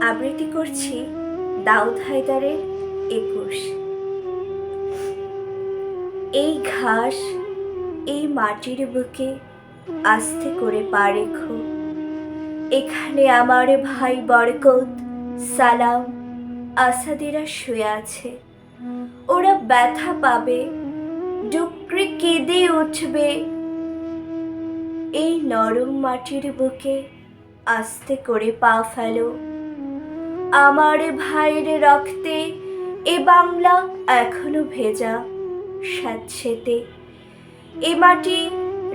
আবৃত্তি করছি দাউদ হায়দারের ২১। এই ঘাস, এই মাটির বুকে আস্তে করে পা রেখো। এখানে আমার ভাই বরকত, সালাম, আসাদিরা শুয়ে আছে। ওরা ব্যথা পাবে, ডুকরে কেঁদে উঠবে। এই নরম মাটির বুকে আস্তে করে পা ফেলো। আমার ভাইয়ের রক্তে এ বাংলা এখনো ভেজা স্যাঁতসেতে। এ মাটি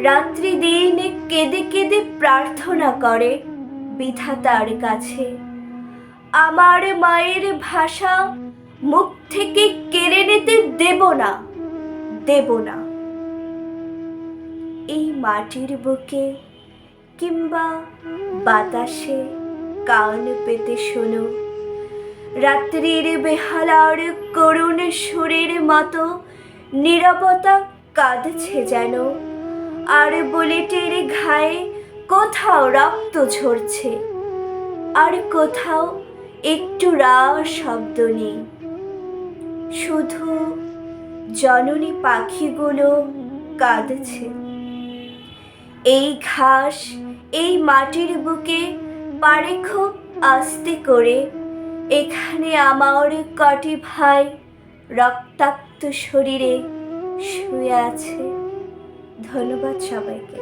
রাত্রি দিন কেঁদে কেঁদে প্রার্থনা করে বিধাতার কাছে, আমার মায়ের ভাষা মুখ থেকে কেড়ে নিতে দেব না, দেব না। এই মাটির বুকে কিংবা বাতাসে কান পেতে শোনো, রাত্রির বেহালার করুণ সুরের মতো নীরবতা কাঁদছে যেন। আর বুলেটের ঘায়ে কোথাও রক্ত ঝরছে, আর কোথাও একটু রা শব্দ নেই। শুধু জননী পাখিগুলো কাঁদছে। এই ঘাস, এই মাটির বুকে পা রেখো আস্তে করে। এখানে আমার কটি ভাই রক্তাক্ত শরীরে শুয়ে আছে। ধন্যবাদ সবাইকে।